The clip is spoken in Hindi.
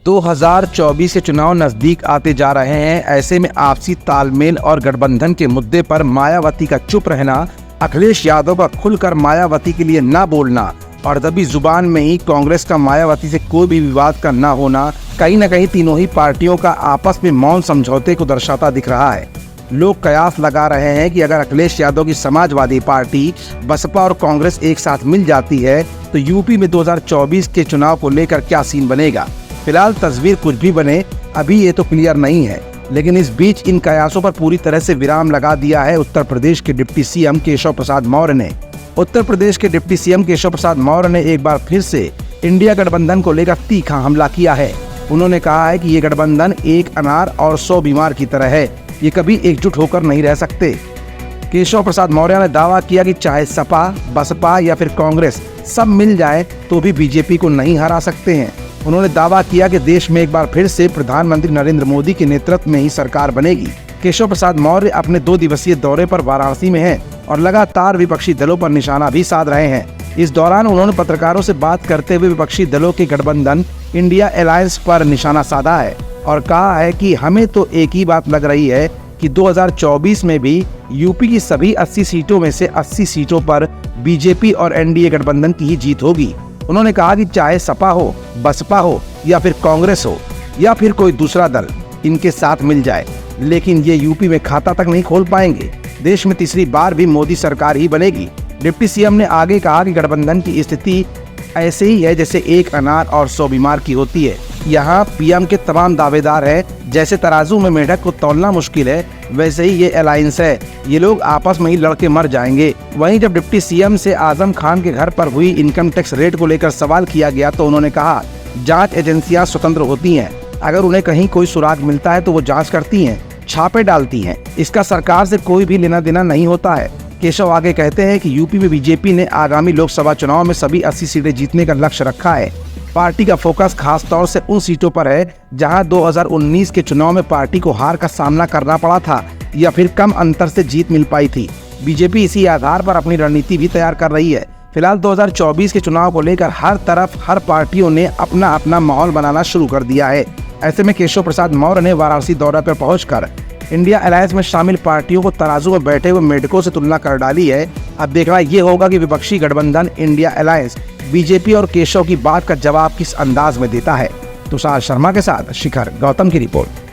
2024 के चुनाव नजदीक आते जा रहे हैं। ऐसे में आपसी तालमेल और गठबंधन के मुद्दे पर मायावती का चुप रहना, अखिलेश यादव का खुलकर मायावती के लिए न बोलना और दबी जुबान में ही कांग्रेस का मायावती से कोई भी विवाद का न होना कहीं न कहीं तीनों ही पार्टियों का आपस में मौन समझौते को दर्शाता दिख रहा है। लोग कयास लगा रहे हैं कि अगर अखिलेश यादव की समाजवादी पार्टी, बसपा और कांग्रेस एक साथ मिल जाती है तो यूपी में 2024 के चुनाव को लेकर क्या सीन बनेगा। फिलहाल तस्वीर कुछ भी बने, अभी ये तो क्लियर नहीं है, लेकिन इस बीच इन कयासों पर पूरी तरह से विराम लगा दिया है उत्तर प्रदेश के डिप्टी सीएम केशव प्रसाद मौर्य ने। उत्तर प्रदेश के डिप्टी सीएम केशव प्रसाद मौर्य ने एक बार फिर से इंडिया गठबंधन को लेकर तीखा हमला किया है। उन्होंने कहा है कि ये गठबंधन एक अनार और 100 बीमार की तरह है, ये कभी एकजुट होकर नहीं रह सकते। केशव प्रसाद मौर्य ने दावा किया कि चाहे सपा, बसपा या फिर कांग्रेस सब मिल जाए तो भी बीजेपी को नहीं हरा सकते हैं। उन्होंने दावा किया कि देश में एक बार फिर से प्रधानमंत्री नरेंद्र मोदी के नेतृत्व में ही सरकार बनेगी। केशव प्रसाद मौर्य अपने 2 दिवसीय दौरे पर वाराणसी में हैं और लगातार विपक्षी दलों पर निशाना भी साध रहे हैं। इस दौरान उन्होंने पत्रकारों से बात करते हुए विपक्षी दलों के गठबंधन इंडिया अलायंस पर निशाना साधा है और कहा है कि हमें तो एक ही बात लग रही है कि 2024 में भी यूपी की सभी 80 सीटों में से 80 सीटों पर बीजेपी और एनडीए गठबंधन की ही जीत होगी। उन्होंने कहा कि चाहे सपा हो, बसपा हो या फिर कांग्रेस हो या फिर कोई दूसरा दल इनके साथ मिल जाए, लेकिन ये यूपी में खाता तक नहीं खोल पाएंगे। देश में तीसरी बार भी मोदी सरकार ही बनेगी। डिप्टी सीएम ने आगे कहा कि गठबंधन की स्थिति ऐसे ही है जैसे एक अनार और 100 बीमार की होती है। यहाँ पीएम के तमाम दावेदार हैं। जैसे तराजू में मेढक को तौलना मुश्किल है, वैसे ही ये अलायंस है, ये लोग आपस में ही लड़के मर जाएंगे। वहीं जब डिप्टी सीएम से आजम खान के घर पर हुई इनकम टैक्स रेड को लेकर सवाल किया गया तो उन्होंने कहा, जांच एजेंसियां स्वतंत्र होती हैं, अगर उन्हें कहीं कोई सुराग मिलता है तो वो जांच करती हैं, छापे डालती हैं, इसका सरकार से कोई भी लेना देना नहीं होता है। केशव आगे कहते हैं कि यूपी में बीजेपी ने आगामी लोकसभा चुनाव में सभी 80 सीटें जीतने का लक्ष्य रखा है। पार्टी का फोकस खास तौर से उन सीटों पर है जहां 2019 के चुनाव में पार्टी को हार का सामना करना पड़ा था या फिर कम अंतर से जीत मिल पाई थी। बीजेपी इसी आधार पर अपनी रणनीति भी तैयार कर रही है। फिलहाल 2024 के चुनाव को लेकर हर तरफ हर पार्टियों ने अपना अपना माहौल बनाना शुरू कर दिया है। ऐसे में केशव प्रसाद मौर्य ने वाराणसी दौरे पर पहुंचकर इंडिया अलायंस में शामिल पार्टियों को तराजू में बैठे हुए मेढकों से तुलना कर डाली है। अब देखना ये होगा कि विपक्षी गठबंधन इंडिया अलायंस बीजेपी और केशव की बात का जवाब किस अंदाज में देता है। तुषार शर्मा के साथ शिखर गौतम की रिपोर्ट।